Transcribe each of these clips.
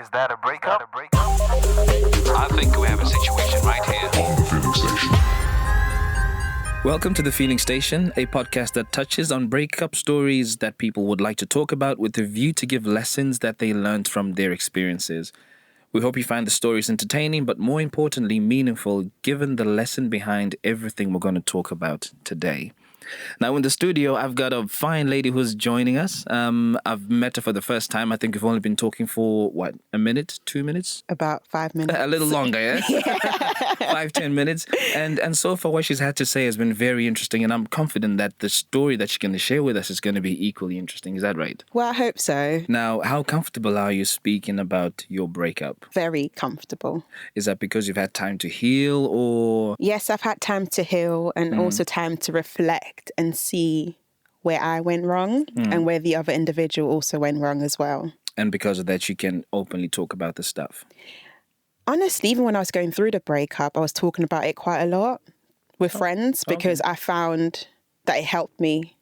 Is that a breakup? I think we have a situation right here. On the Feeling Station. Welcome to The Feeling Station, a podcast that touches on breakup stories that people would like to talk about with a view to give lessons that they learned from their experiences. We hope you find the stories entertaining, but more importantly, meaningful, given the lesson behind everything we're going to talk about today. Now, in the studio, I've got a fine lady who's joining us. I've met her for the first time. I think we've only been talking for, a minute, 2 minutes? About 5 minutes. A little longer, yeah? 5-10 minutes. And so far, what she's had to say has been very interesting. And I'm confident that the story that she's going to share with us is going to be equally interesting. Is that right? Well, I hope so. Now, how comfortable are you speaking about your breakup? Very comfortable. Is that because you've had time to heal or... Yes, I've had time to heal and also time to reflect and see where I went wrong and where the other individual also went wrong as well. And because of that, you can openly talk about the stuff. Honestly, even when I was going through the breakup, I was talking about it quite a lot with friends because I found that it helped me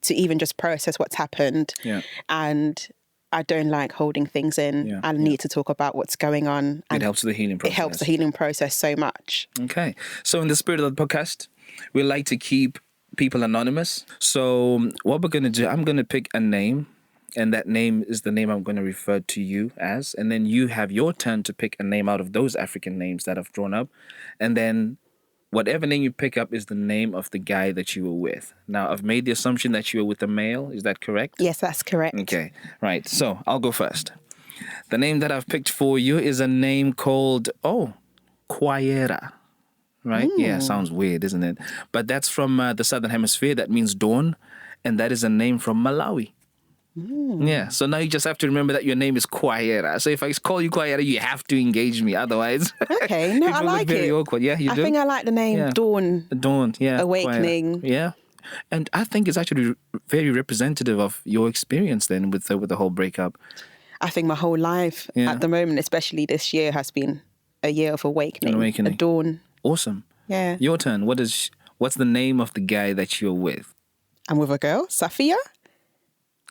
to even just process what's happened. Yeah. And I don't like holding things in. Yeah, I need to talk about what's going on. It helps the healing process. It helps the healing process so much. Okay. So in the spirit of the podcast, we like to keep people anonymous. So what we're going to do, I'm going to pick a name, and that name is the name I'm going to refer to you as. And then you have your turn to pick a name out of those African names that I've drawn up. And then whatever name you pick up is the name of the guy that you were with. Now, I've made the assumption that you were with a male. Is that correct? Yes, that's correct. Okay. Right. So I'll go first. The name that I've picked for you is a name called, Quayera. Right? Yeah, sounds weird, isn't it? But that's from the Southern Hemisphere. That means dawn. And that is a name from Malawi. Yeah, so now you just have to remember that your name is Quayera. So if I call you Quayera, you have to engage me. Otherwise, Okay, no, it I will look like very it. awkward. Yeah, you I do? think I like the name Yeah. Dawn. Dawn, yeah. Awakening. Quayera. Yeah. And I think it's actually very representative of your experience then with the whole breakup. I think my whole life at the moment, especially this year, has been a year of awakening. An awakening. A dawn. Awesome. Yeah. Your turn. What's the name of the guy that you're with? I'm with a girl, Safia.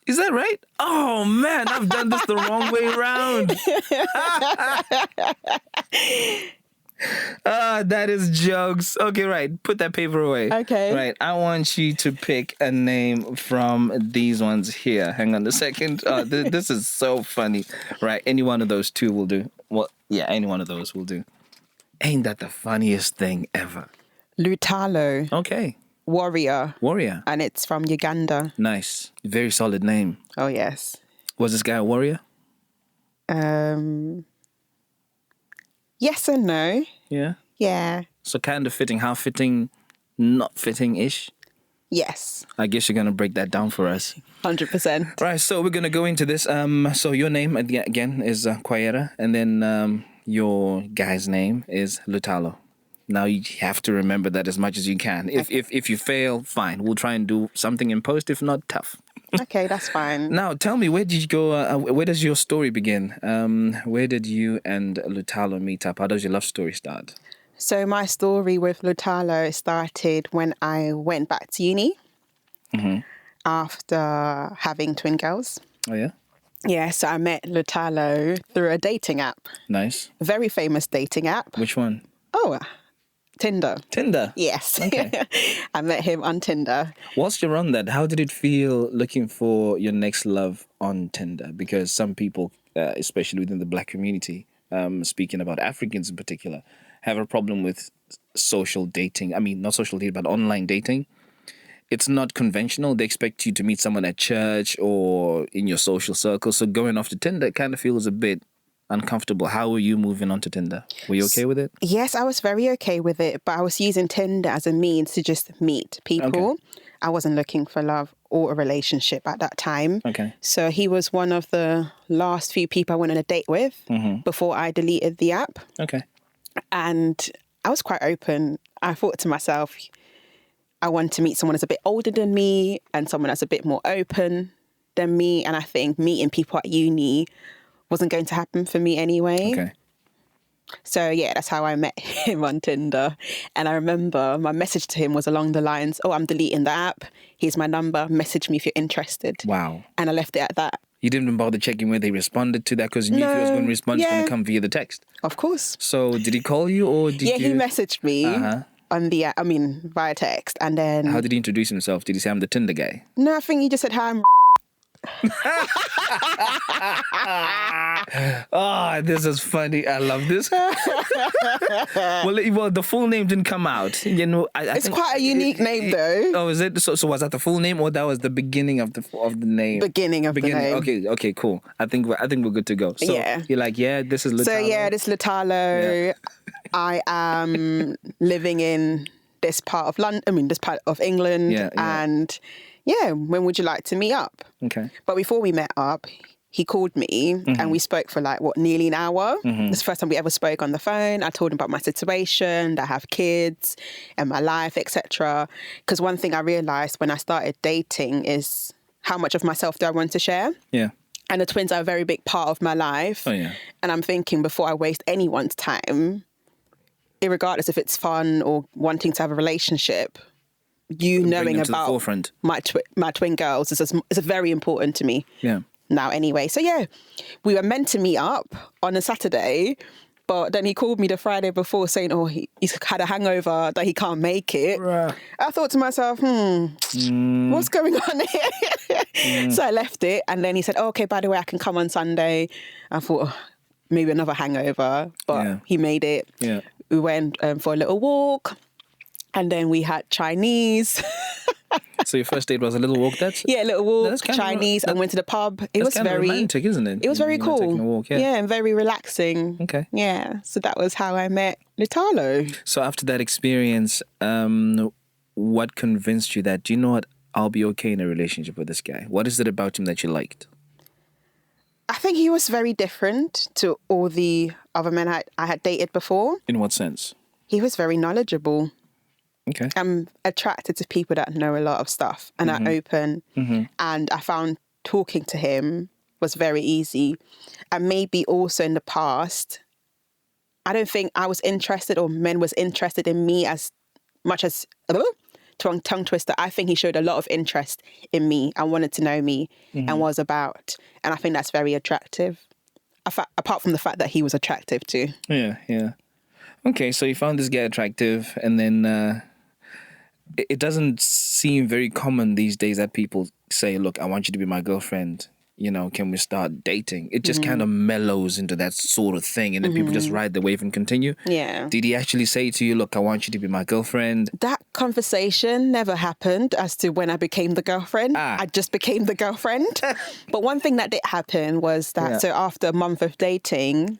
Is that right? Oh, man, I've done this the wrong way around. That is jokes. Okay, right. Put that paper away. Okay. Right. I want you to pick a name from these ones here. Hang on a second. This is so funny. Right. Any one of those two will do. Well, yeah, any one of those will do. Ain't that the funniest thing ever? Lutalo. Okay. Warrior. Warrior. And it's from Uganda. Nice. Very solid name. Oh, yes. Was this guy a warrior? Yes and no. Yeah. Yeah. So kind of fitting. How fitting, not fitting-ish? Yes. I guess you're going to break that down for us. 100%. Right, so we're going to go into this. So your name, again, is Quayera, and then your guy's name is Lutalo. Now you have to remember that as much as you can. If you fail, fine. We'll try and do something in post. If not, tough. Okay, that's fine. Now, tell me, where did you go? Where does your story begin? Where did you and Lutalo meet up? How does your love story start? So my story with Lutalo started when I went back to uni after having twin girls. Oh, yeah? Yeah, so I met Lutalo through a dating app. Nice. A very famous dating app. Which one? Oh, Tinder. Tinder? Yes. Okay. I met him on Tinder. Whilst you're on that, how did it feel looking for your next love on Tinder? Because some people, especially within the Black community, speaking about Africans in particular, have a problem with social dating. I mean, not social dating, but online dating. It's not conventional. They expect you to meet someone at church or in your social circle. So going off to Tinder kind of feels a bit uncomfortable. How were you moving on to Tinder? Were you okay with it? Yes, I was very okay with it, but I was using Tinder as a means to just meet people. Okay. I wasn't looking for love or a relationship at that time. Okay. So he was one of the last few people I went on a date with before I deleted the app. Okay. And I was quite open. I thought to myself, I want to meet someone that's a bit older than me and someone that's a bit more open than me. And I think meeting people at uni wasn't going to happen for me anyway. Okay. So yeah, that's how I met him on Tinder. And I remember my message to him was along the lines, "Oh, I'm deleting the app. Here's my number. Message me if you're interested." Wow. And I left it at that. You didn't even bother checking whether they responded to that because you knew if he was going to respond, it's going to come via the text. Of course. So did he call you or did you? Yeah, he messaged me via text. And then... How did he introduce himself? Did he say, "I'm the Tinder guy"? No, I think he just said, "Hi, I'm..." Oh, this is funny. I love this. well, the full name didn't come out. You know, It's quite a unique name, though. Oh, is it? So was that the full name, or that was the beginning of the name? Beginning of the name. Okay, cool. I think we're good to go. So Yeah. you're like, yeah, this is Latalo. So yeah, this is Latalo. Yeah. I am living in this part of London. I mean, this part of England. Yeah. And yeah, when would you like to meet up? Okay. But before we met up, he called me and we spoke for nearly an hour. It's the first time we ever spoke on the phone. I told him about my situation, that I have kids and my life, etc. Because one thing I realised when I started dating is how much of myself do I want to share? Yeah. And the twins are a very big part of my life. Oh, yeah. And I'm thinking before I waste anyone's time, irregardless if it's fun or wanting to have a relationship, knowing about my twin girls is very important to me. Yeah. Now anyway. So yeah, we were meant to meet up on a Saturday, but then he called me the Friday before saying, "Oh, he's had a hangover, that he can't make it." Right. I thought to myself, what's going on here? So I left it, and then he said, "Oh, okay, by the way, I can come on Sunday." I thought, maybe another hangover, but he made it. Yeah. We went for a little walk, and then we had Chinese. So your first date was a little walk. A little walk, Chinese, and went to the pub. It was very romantic, isn't it? It was very cool. Taking a walk, and very relaxing. Okay. Yeah, so that was how I met Latalo. So after that experience, what convinced you that, do you know what, I'll be okay in a relationship with this guy? What is it about him that you liked? I think he was very different to all the other men I had dated before. In what sense? He was very knowledgeable. Okay. I'm attracted to people that know a lot of stuff and are open. And I found talking to him was very easy. And maybe also in the past, I don't think I was interested or men was interested in me as much as tongue twister. I think he showed a lot of interest in me and wanted to know me and was about. And I think that's very attractive. Apart from the fact that he was attractive too. Yeah. Okay, so you found this guy attractive, and then it doesn't seem very common these days that people say, "Look, I want you to be my girlfriend. You know, can we start dating?" It just kind of mellows into that sort of thing, and then people just ride the wave and continue. Yeah. Did he actually say to you, "Look, I want you to be my girlfriend"? That conversation never happened as to when I became the girlfriend. I just became the girlfriend. But one thing that did happen was that, so after a month of dating,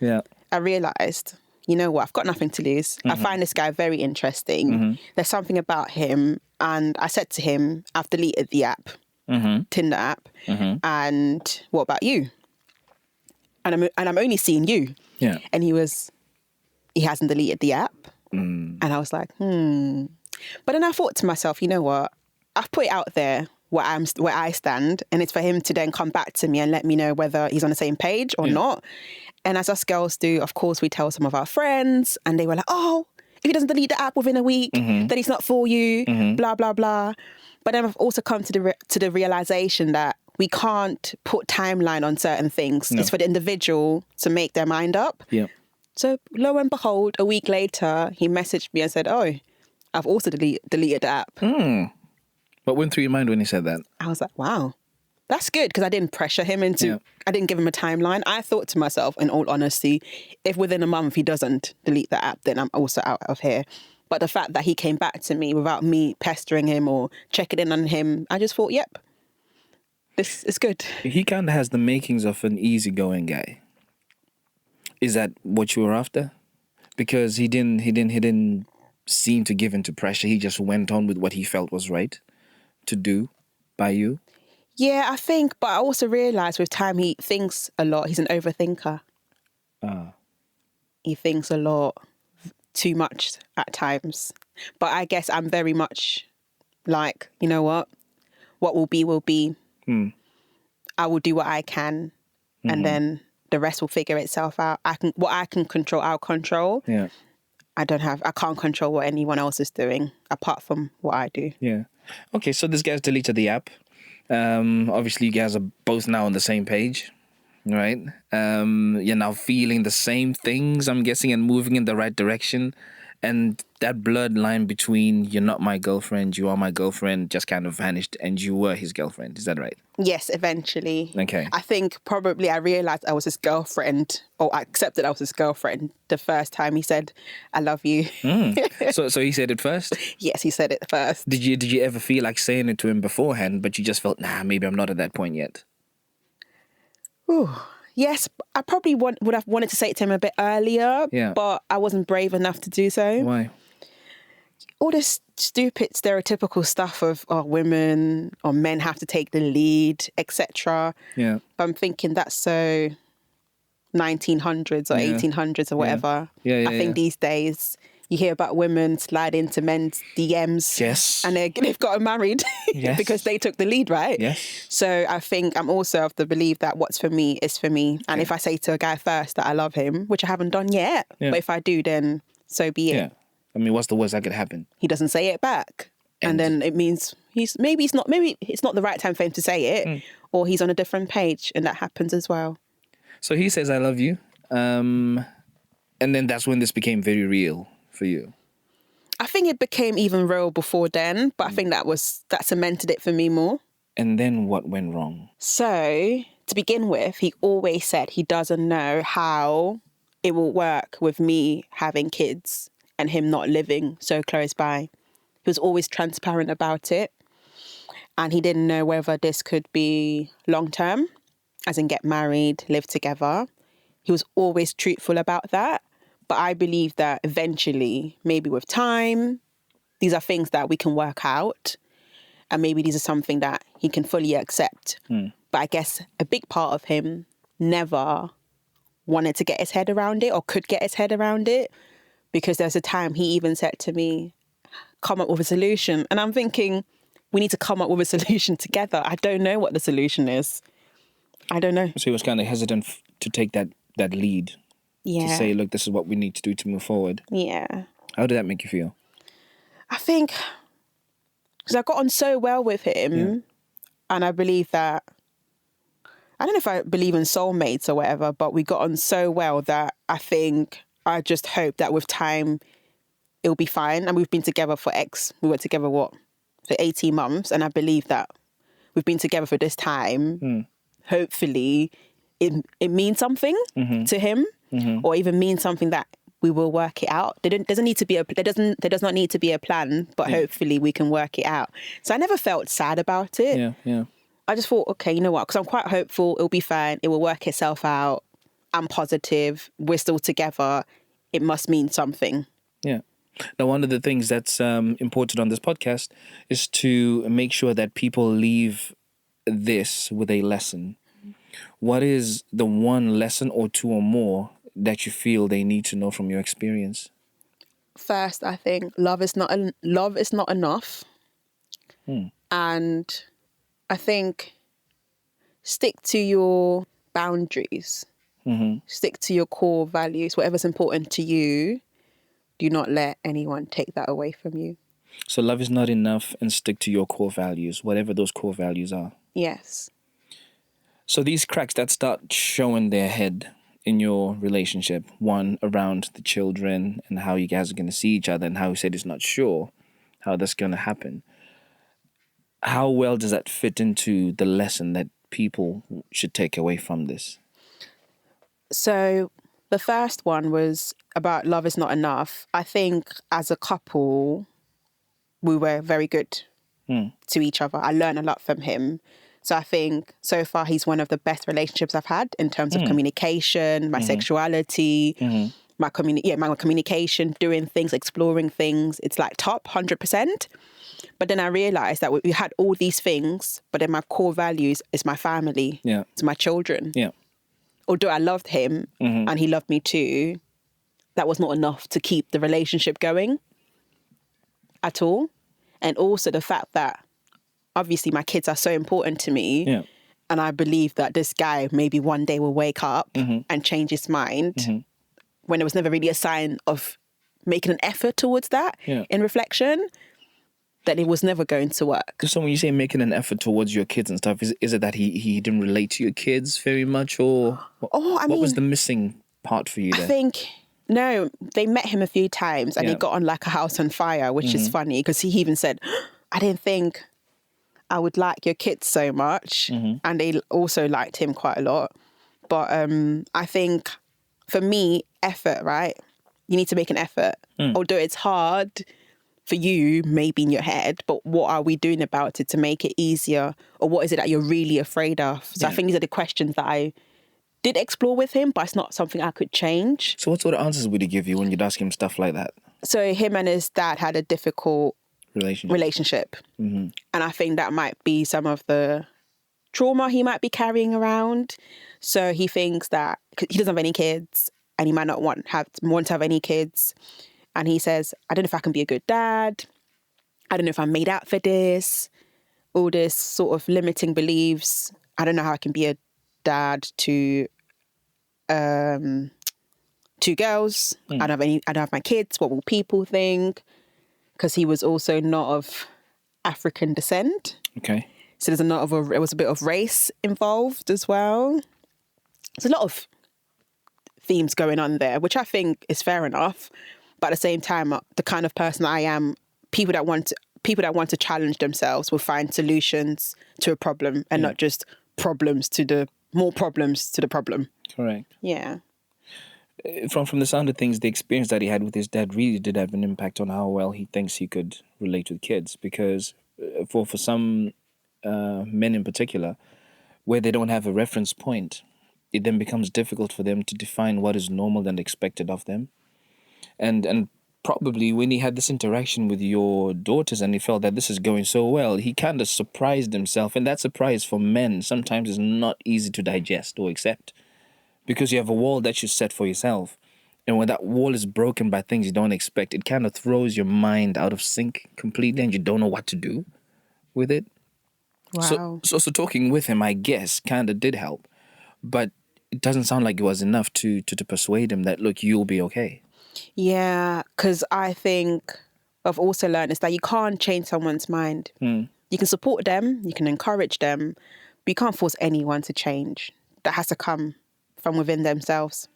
I realised, you know what, I've got nothing to lose. I find this guy very interesting. There's something about him. And I said to him, I've deleted the app, Tinder app. And what about you? And I'm only seeing you. Yeah. And he hasn't deleted the app. And I was like, But then I thought to myself, you know what? I've put it out there where I stand, and it's for him to then come back to me and let me know whether he's on the same page or not. And as us girls do, of course, we tell some of our friends, and they were like, "Oh, if he doesn't delete the app within a week, then he's not for you, blah, blah, blah." But then I've also come to the realization that we can't put timeline on certain things. No. It's for the individual to make their mind up. Yeah. So lo and behold, a week later, he messaged me and said, "Oh, I've also deleted the app." What went through your mind when he said that? I was like, wow. That's good, because I didn't pressure him I didn't give him a timeline. I thought to myself, in all honesty, if within a month he doesn't delete the app, then I'm also out of here. But the fact that he came back to me without me pestering him or checking in on him, I just thought, yep, this is good. He kind of has the makings of an easygoing guy. Is that what you were after? Because he didn't seem to give in to pressure. He just went on with what he felt was right to do by you. Yeah, I think, but I also realised with time he thinks a lot. He's an overthinker. He thinks a lot, too much at times. But I guess I'm very much like, you know what will be, will be. I will do what I can, and then the rest will figure itself out. What I can control, I'll control. Yeah. I can't control what anyone else is doing apart from what I do. Yeah. Okay, so this guy's deleted the app. Obviously, you guys are both now on the same page, right? You're now feeling the same things, I'm guessing, and moving in the right direction. And that blurred line between you're not my girlfriend, you are my girlfriend, just kind of vanished, and you were his girlfriend. Is that right? Yes, eventually. Okay. I think probably I realised I was his girlfriend, or I accepted I was his girlfriend the first time he said, "I love you." So he said it first? Yes, he said it first. Did you ever feel like saying it to him beforehand, but you just felt, nah, maybe I'm not at that point yet? Ooh. Yes, I probably would have wanted to say it to him a bit earlier, Yeah. but I wasn't brave enough to do so. Why? All this stupid stereotypical stuff of women or men have to take the lead, etc. Yeah. But I'm thinking that's so 1900s or 1800s or whatever. Yeah, I think these days you hear about women slide into men's DMs. Yes. And they've gotten married because they took the lead, right? Yes. So I think I'm also of the belief that what's for me is for me. And if I say to a guy first that I love him, which I haven't done yet, but if I do, then so be it. Yeah. I mean, what's the worst that could happen? He doesn't say it back. And then it means maybe it's not the right time for him to say it, or he's on a different page, and that happens as well. So he says, "I love you." And then that's when this became very real for you. I think it became even real before then, but I think that cemented it for me more. And then what went wrong? So to begin with, he always said he doesn't know how it will work with me having kids and him not living so close by. He was always transparent about it. And he didn't know whether this could be long-term, as in get married, live together. He was always truthful about that. But I believe that eventually, maybe with time, these are things that we can work out. And maybe these are something that he can fully accept. But I guess a big part of him never wanted to get his head around it or could get his head around it. Because there's a time he even said to me, come up with a solution. And I'm thinking, we need to come up with a solution together. I don't know what the solution is. I don't know. So he was kind of hesitant to take that lead. Yeah. To say, look, this is what we need to do to move forward. Yeah. How did that make you feel? I think, because I got on so well with him, and I believe that, I don't know if I believe in soulmates or whatever, but we got on so well that I think I just hope that with time, it'll be fine. And we've been together we were together, for 18 months. And I believe that we've been together for this time. Hopefully, it means something to him. Or even mean something that we will work it out. There does not need to be a plan, but hopefully we can work it out. So I never felt sad about it. Yeah. I just thought, okay, you know what? Because I'm quite hopeful it'll be fine. It will work itself out. I'm positive. We're still together. It must mean something. Yeah. Now, one of the things that's important on this podcast is to make sure that people leave this with a lesson. What is the one lesson or two or more that you feel they need to know from your experience? First, I think love is not enough. And I think stick to your boundaries. Stick to your core values. Whatever's important to you, do not let anyone take that away from you. So love is not enough, and stick to your core values, whatever those core values are. Yes. So these cracks that start showing their head in your relationship, one around the children and how you guys are going to see each other, and how you said he's not sure how that's going to happen. How well does that fit into the lesson that people should take away from this? So the first one was about love is not enough. I think as a couple, we were very good to each other. I learned a lot from him. So I think so far he's one of the best relationships I've had in terms of communication, my sexuality, my communication, doing things, exploring things. It's like top 100%. But then I realized that we had all these things, but then my core values is my family, it's my children. Yeah. Although I loved him and he loved me too, that was not enough to keep the relationship going at all. And also the fact that obviously my kids are so important to me. Yeah. And I believe that this guy maybe one day will wake up and change his mind when there was never really a sign of making an effort towards that in reflection, that it was never going to work. So when you say making an effort towards your kids and stuff, is it that he didn't relate to your kids very much, or what was the missing part for you there? I think, no, they met him a few times and he got on like a house on fire, which is funny because he even said, I didn't think I would like your kids so much. And they also liked him quite a lot. But I think for me, effort, right? You need to make an effort. Although it's hard for you, maybe in your head, but what are we doing about it to make it easier? Or what is it that you're really afraid of? So I think these are the questions that I did explore with him, but it's not something I could change. So what sort of answers would he give you when you'd ask him stuff like that? So him and his dad had a difficult relationship. And I think that might be some of the trauma he might be carrying around. So he thinks that he doesn't have any kids and he might not want to have any kids. And he says, I don't know if I can be a good dad. I don't know if I'm made out for this. All this sort of limiting beliefs. I don't know how I can be a dad to 2 girls. I don't have my kids. What will people think? Because he was also not of African descent. Okay. So there was a bit of race involved as well. There's a lot of themes going on there, which I think is fair enough. But at the same time, the kind of person I am, people that want to challenge themselves will find solutions to a problem and not just more problems to the problem. Correct. Yeah. From the sound of things, the experience that he had with his dad really did have an impact on how well he thinks he could relate with kids. Because for some men in particular, where they don't have a reference point, it then becomes difficult for them to define what is normal and expected of them. And probably when he had this interaction with your daughters and he felt that this is going so well, he kind of surprised himself. And that surprise for men sometimes is not easy to digest or accept, because you have a wall that you set for yourself. And when that wall is broken by things you don't expect, it kind of throws your mind out of sync completely and you don't know what to do with it. Wow. So talking with him, I guess, kind of did help. But it doesn't sound like it was enough to persuade him that, look, you'll be okay. Yeah, because I think I've also learned is that you can't change someone's mind. You can support them, you can encourage them, but you can't force anyone to change. That has to come from within themselves.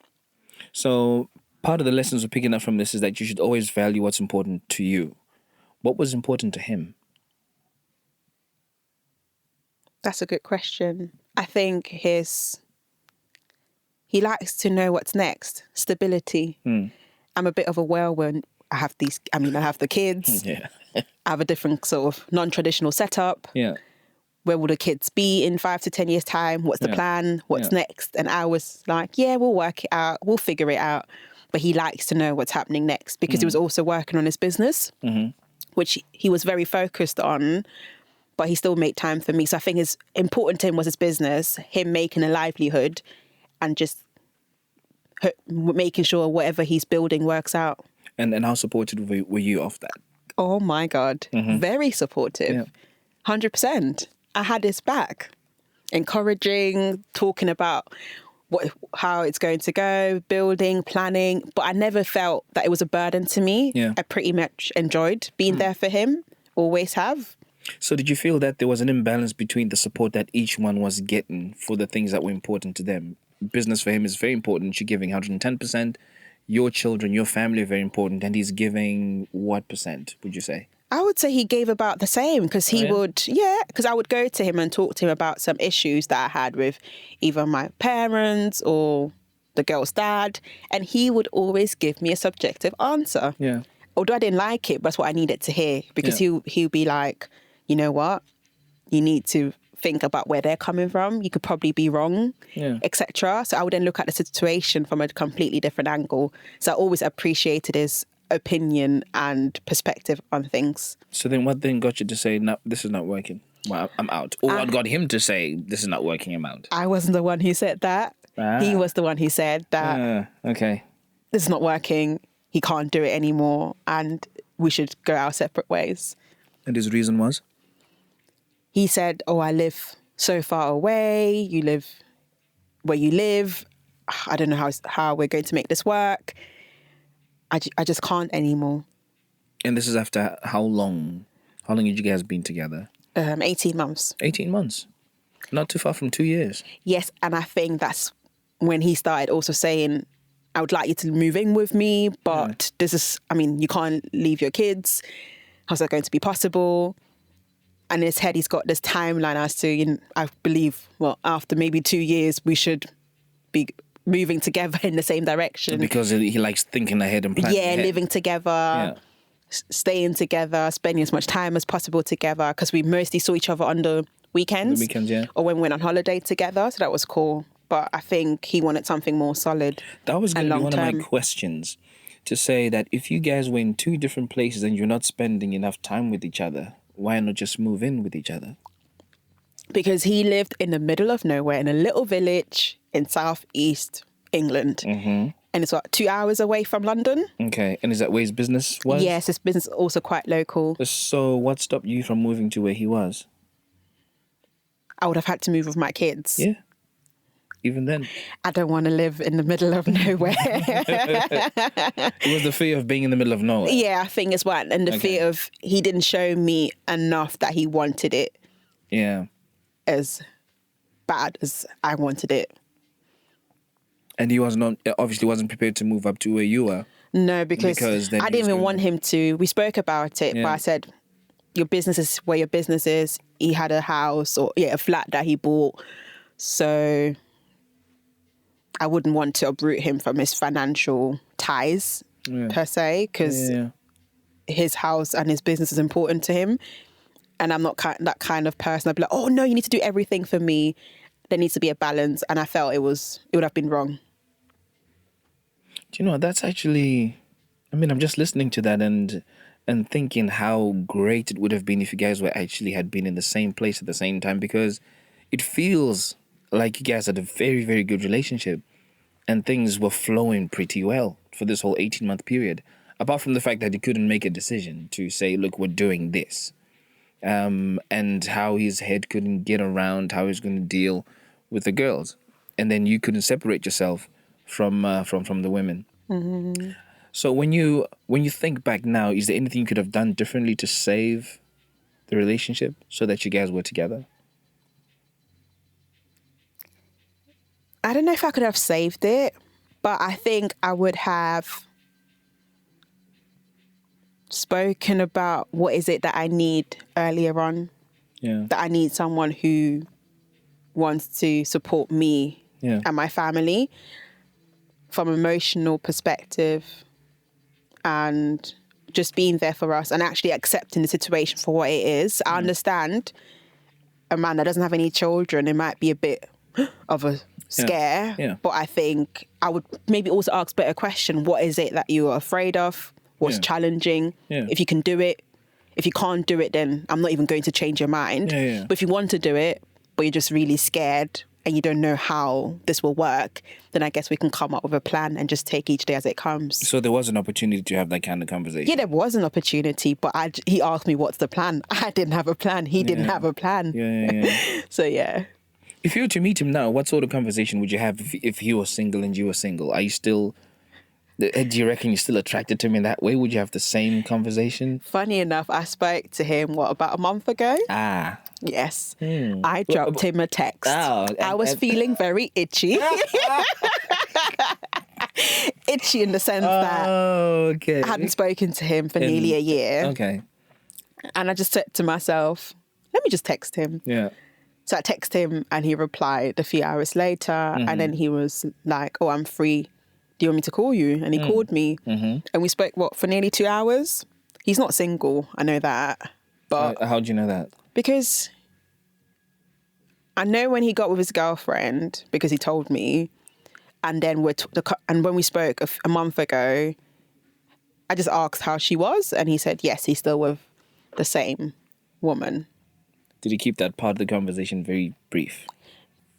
So part of the lessons we're picking up from this is that you should always value what's important to you. What was important to him? That's a good question. I think he likes to know what's next. Stability. I'm a bit of a whirlwind. I have the kids. Yeah. I have a different sort of non-traditional setup. Yeah. Where will the kids be in 5 to 10 years' time? What's the plan? What's next? And I was like, yeah, we'll work it out. We'll figure it out. But he likes to know what's happening next because he was also working on his business, which he was very focused on, but he still made time for me. So I think it's important to him was his business, him making a livelihood and just making sure whatever he's building works out. And how supportive were you of that? Oh my God. Very supportive. 100%. I had his back. Encouraging, talking about how it's going to go, building, planning. But I never felt that it was a burden to me. Yeah. I pretty much enjoyed being there for him. Always have. So did you feel that there was an imbalance between the support that each one was getting for the things that were important to them? Business for him is very important. You're giving 110%. Your children, your family are very important. And he's giving what percent, would you say? I would say he gave about the same because because I would go to him and talk to him about some issues that I had with either my parents or the girl's dad. And he would always give me a subjective answer. Yeah. Although I didn't like it, but that's what I needed to hear because he'll be like, you know what? You need to think about where they're coming from. You could probably be wrong, etc. So I would then look at the situation from a completely different angle. So I always appreciated his opinion and perspective on things. So then what then got you to say, no, this is not working? Well, I'm out. Or what got him to say, this is not working, I'm out? I wasn't the one who said that. He was the one who said that okay, this is not working. He can't do it anymore and we should go our separate ways. And his reason was? He said, I live so far away. You live where you live. I don't know how we're going to make this work. I just can't anymore. And this is after how long? How long had you guys been together? 18 months. 18 months. Not too far from 2 years. Yes, and I think that's when he started also saying, I would like you to move in with me, but this is, I mean, you can't leave your kids. How's that going to be possible? And in his head, he's got this timeline as to, you know, I believe, well, after maybe 2 years, we should be moving together in the same direction. Because he likes thinking ahead and planning ahead. Living together, staying together, spending as much time as possible together, because we mostly saw each other on the weekends. The weekends, yeah. Or when we went on holiday together, so that was cool. But I think he wanted something more solid. That was going to be one long-term. of my questions, to say that if you guys were in two different places and you're not spending enough time with each other, why not just move in with each other? Because he lived in the middle of nowhere in a little village in southeast England. Mm-hmm. And it's 2 hours away from London. Okay. And is that where his business was? Yes, his business is also quite local. So what stopped you from moving to where he was? I would have had to move with my kids. Yeah. Even then. I don't want to live in the middle of nowhere. It was the fear of being in the middle of nowhere. Yeah, I think as well. And the fear of he didn't show me enough that he wanted it. Yeah. As bad as I wanted it. And he was not, obviously wasn't prepared to move up to where you were. No, because then I didn't even want him to. We spoke about it, but I said, your business is where your business is. He had a house or a flat that he bought. So I wouldn't want to uproot him from his financial ties per se, because his house and his business is important to him. And I'm not that kind of person. I'd be like, oh no, you need to do everything for me. There needs to be a balance. And I felt it would have been wrong. Do you know, that's actually, I mean, I'm just listening to that and thinking how great it would have been if you guys had been in the same place at the same time, because it feels like you guys had a very, very good relationship and things were flowing pretty well for this whole 18-month period. Apart from the fact that he couldn't make a decision to say, look, we're doing this. And how his head couldn't get around how he's going to deal with the girls. And then you couldn't separate yourself from the women. Mm-hmm. So when you think back now, is there anything you could have done differently to save the relationship so that you guys were together? I don't know if I could have saved it, but I think I would have spoken about what is it that I need earlier on. Yeah. That I need someone who wants to support me and my family from an emotional perspective, and just being there for us and actually accepting the situation for what it is. I understand a man that doesn't have any children, it might be a bit of a scare, but I think I would maybe also ask better question. What is it that you are afraid of? What's challenging? If you can do it. If you can't do it, then I'm not even going to change your mind. But if you want to do it, but you're just really scared and you don't know how this will work, then I guess we can come up with a plan and just take each day as it comes. So there was an opportunity to have that kind of conversation? Yeah, there was an opportunity, but he asked me, what's the plan? I didn't have a plan. He didn't have a plan. So, yeah. If you were to meet him now, what sort of conversation would you have if he was single and you were single? Are you still... Do you reckon you're still attracted to him in that way? Would you have the same conversation? Funny enough, I spoke to him, about a month ago? Yes. I dropped him a text. I was feeling very itchy. Itchy in the sense that I hadn't spoken to him for nearly a year. Okay. And I just said to myself, let me just text him. Yeah. So I texted him and he replied a few hours later. And then he was like, oh, I'm free. Do you want me to call you? And he called me. And we spoke, for nearly 2 hours? He's not single, I know that. But how do you know that? Because I know when he got with his girlfriend, because he told me. And then when we spoke a month ago, I just asked how she was. And he said, yes, he's still with the same woman. Did he keep that part of the conversation very brief?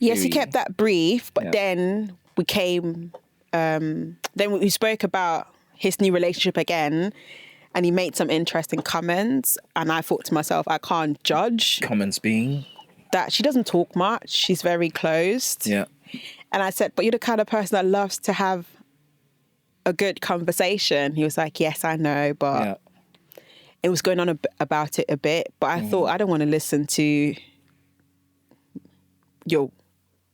Yes, he kept that brief. But then we came... then we spoke about his new relationship again, and he made some interesting comments, and I thought to myself, I can't judge. Comments being? that she doesn't talk much. She's very closed. Yeah. And I said, but you're the kind of person that loves to have a good conversation. He was like, yes, I know, but it was going on about it a bit. But I thought, I don't want to listen to your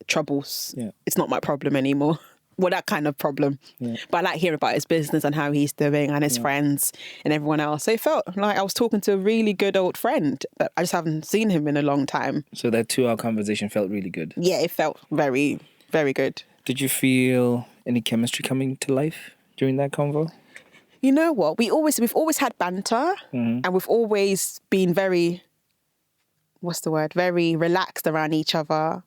troubles. Yeah. It's not my problem anymore. Well, that kind of problem. Yeah. But I like hearing about his business and how he's doing and his friends and everyone else. So it felt like I was talking to a really good old friend, but I just haven't seen him in a long time. So that 2-hour conversation felt really good? Yeah, it felt very, very good. Did you feel any chemistry coming to life during that convo? You know what? We've always had banter and we've always been very, very relaxed around each other.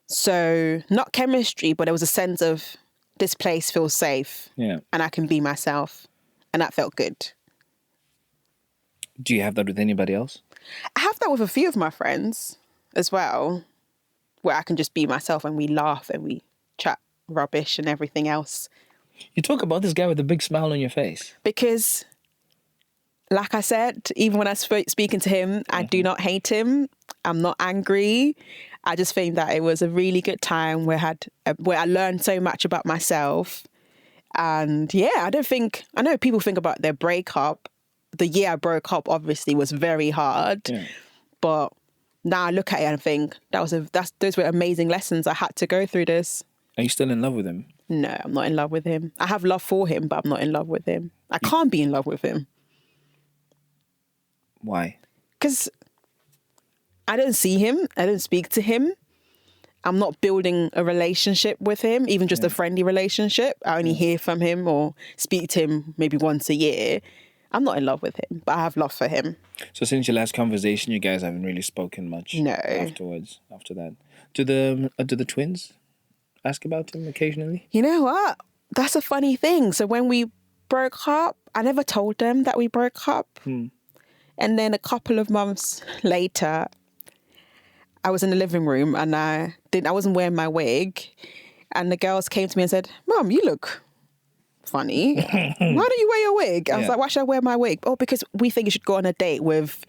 So not chemistry, but there was a sense of this place feels safe and I can be myself. And that felt good. Do you have that with anybody else? I have that with a few of my friends as well, where I can just be myself and we laugh and we chat rubbish and everything else. You talk about this guy with a big smile on your face. Because, like I said, even when I speaking to him, I do not hate him. I'm not angry. I just think that it was a really good time where I learned so much about myself. And yeah, I know people think about their breakup. The year I broke up obviously was very hard. Yeah. But now I look at it and think those were amazing lessons. I had to go through this. Are you still in love with him? No, I'm not in love with him. I have love for him, but I'm not in love with him. I can't be in love with him. Why? Because I don't see him. I don't speak to him. I'm not building a relationship with him, even just a friendly relationship. I only hear from him or speak to him maybe once a year. I'm not in love with him, but I have love for him. So since your last conversation, you guys haven't really spoken much afterwards, after that. Do the twins ask about him occasionally? You know what? That's a funny thing. So when we broke up, I never told them that we broke up. And then a couple of months later, I was in the living room and I wasn't wearing my wig. And the girls came to me and said, Mum, you look funny. Why don't you wear your wig? I was like, why should I wear my wig? Oh, because we think you should go on a date with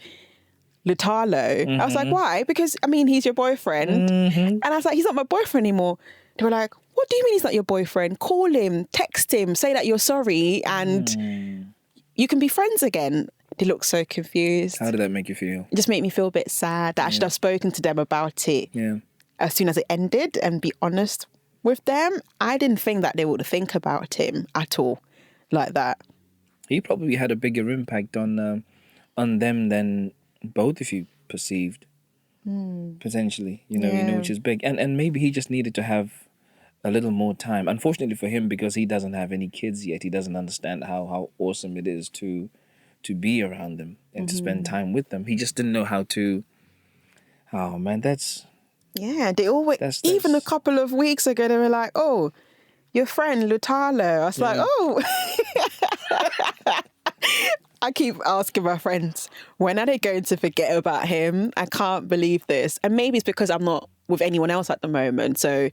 Lutalo. I was like, why? Because, I mean, he's your boyfriend. And I was like, he's not my boyfriend anymore. They were like, what do you mean he's not your boyfriend? Call him, text him, say that you're sorry and you can be friends again. They looked so confused. How did that make you feel? It just made me feel a bit sad that I should have spoken to them about it as soon as it ended and be honest with them. I didn't think that they would think about him at all like that. He probably had a bigger impact on them than both of you perceived, potentially, which is big. And maybe he just needed to have a little more time. Unfortunately for him, because he doesn't have any kids yet, he doesn't understand how awesome it is to be around them and to spend time with them. He just didn't know how to. Oh man, that's. Yeah, they always. That's... Even a couple of weeks ago, they were like, "Oh, your friend Lutalo." I was like, "Oh." I keep asking my friends, when are they going to forget about him? I can't believe this. And maybe it's because I'm not with anyone else at the moment, so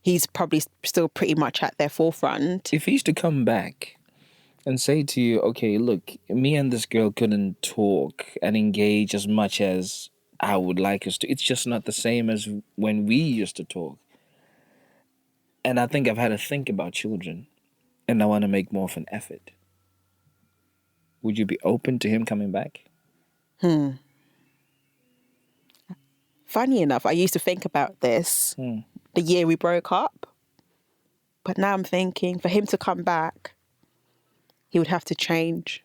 he's probably still pretty much at their forefront. If he's to come back and say to you, okay, look, me and this girl couldn't talk and engage as much as I would like us to. It's just not the same as when we used to talk. And I think I've had to think about children and I want to make more of an effort. Would you be open to him coming back? Funny enough, I used to think about this the year we broke up. But now I'm thinking for him to come back, he would have to change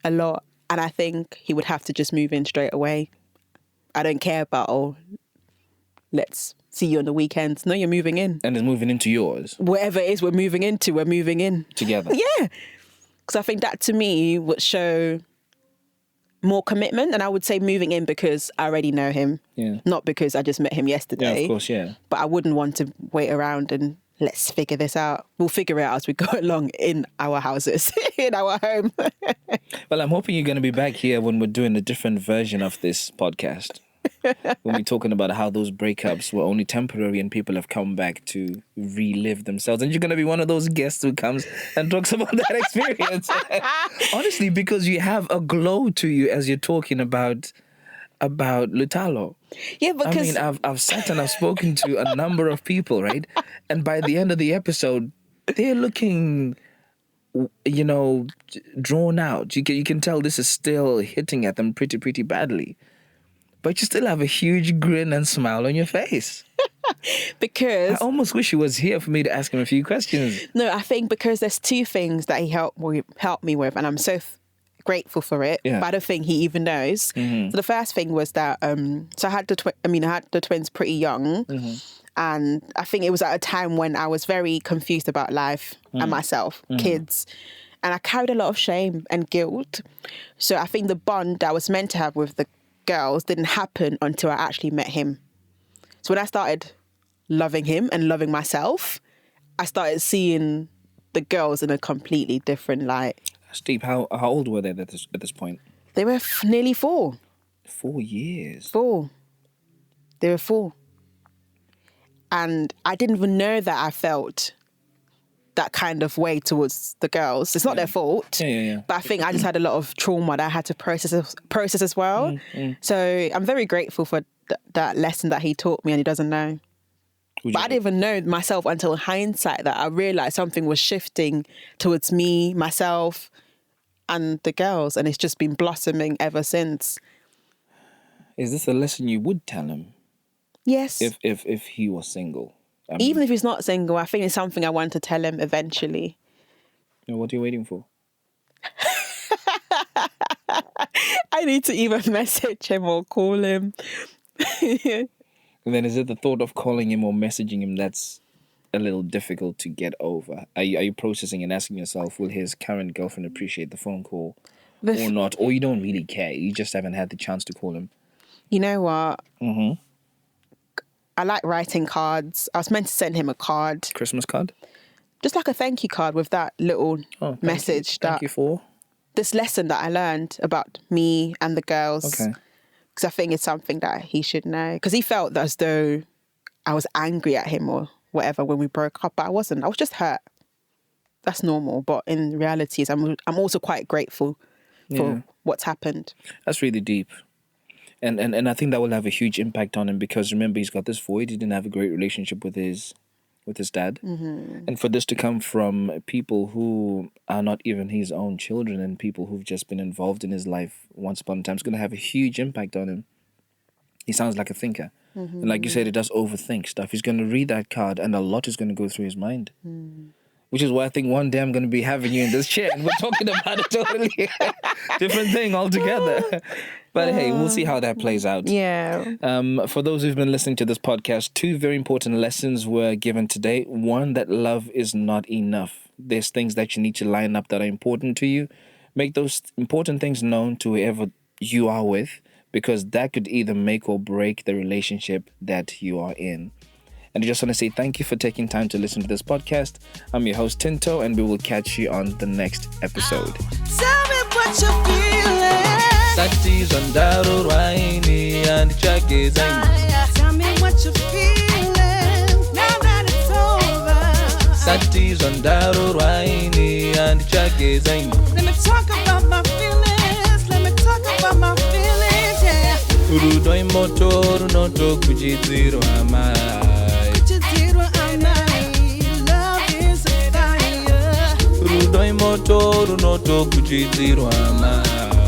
a lot. And I think he would have to just move in straight away. I don't care about, let's see you on the weekends. No, you're moving in. And it's moving into yours. Whatever it is we're moving in. Together. Yeah. Because I think that to me would show more commitment. And I would say moving in because I already know him. Yeah. Not because I just met him yesterday. Yeah, of course, yeah. But I wouldn't want to wait around and let's figure this out. We'll figure it out as we go along in our houses, in our home. Well, I'm hoping you're going to be back here when we're doing a different version of this podcast. When we're talking about how those breakups were only temporary and people have come back to relive themselves. And you're going to be one of those guests who comes and talks about that experience. Honestly, because you have a glow to you as you're talking about about Lutalo. Yeah, because I've sat and I've spoken to a number of people, right? And by the end of the episode, they're looking, drawn out. You can tell this is still hitting at them pretty badly. But you still have a huge grin and smile on your face. Because I almost wish he was here for me to ask him a few questions. No, I think because there's two things that he helped me with, and I'm so grateful for it. Yeah. But I don't think he even knows. So the first thing was that so I had the twins pretty young, and I think it was at a time when I was very confused about life and myself, kids, and I carried a lot of shame and guilt. So I think the bond that I was meant to have with the girls didn't happen until I actually met him. So when I started loving him and loving myself, I started seeing the girls in a completely different light. Steve, how old were they at this point? They were nearly 4. 4 years? 4. They were 4. And I didn't even know that I felt that kind of way towards the girls. It's not their fault. Yeah. But I think I just had a lot of trauma that I had to process as well. So I'm very grateful for that lesson that he taught me, and he doesn't know. But I didn't even know myself until hindsight that I realised something was shifting towards me, myself, and the girls, and it's just been blossoming ever since. Is this a lesson you would tell him? Yes. If he was single? Even if he's not single, I think it's something I want to tell him eventually. What are you waiting for? I need to either message him or call him. And then is it the thought of calling him or messaging him that's a little difficult to get over? Are you processing and asking yourself, will his current girlfriend appreciate the phone call or not? Or you don't really care, you just haven't had the chance to call him? You know what? I like writing cards. I was meant to send him a card. Christmas card? Just like a thank you card with that little message. Thank you for? This lesson that I learned about me and the girls. Okay. Because I think it's something that he should know. Because he felt as though I was angry at him or whatever when we broke up, but I wasn't. I was just hurt. That's normal. But in reality, I'm also quite grateful for what's happened. That's really deep. And I think that will have a huge impact on him, because remember, he's got this void. He didn't have a great relationship with his dad. And for this to come from people who are not even his own children and people who've just been involved in his life once upon a time, is going to have a huge impact on him. He sounds like a thinker. And like you said, he does overthink stuff. He's going to read that card and a lot is going to go through his mind. Which is why I think one day I'm going to be having you in this chair and we're talking about a totally different thing altogether. But hey, we'll see how that plays out. Yeah. For those who've been listening to this podcast, 2 very important lessons were given today. One, that love is not enough. There's things that you need to line up that are important to you. Make those important things known to whoever you are with, because that could either make or break the relationship that you are in. And I just want to say thank you for taking time to listen to this podcast. I'm your host, Tinto, and we will catch you on the next episode. Tell me what you're feeling. Satis on Daru Raini and Chaki Zaini. Tell me what you're feeling. Now that it's over. Satis on Daru Raini and Chaki Zaini. Let me talk about my feelings. Let me talk about my feelings, yeah. Urudoi motoru no to kujiziru amai. Urudoi motoru no to kujiziru amai.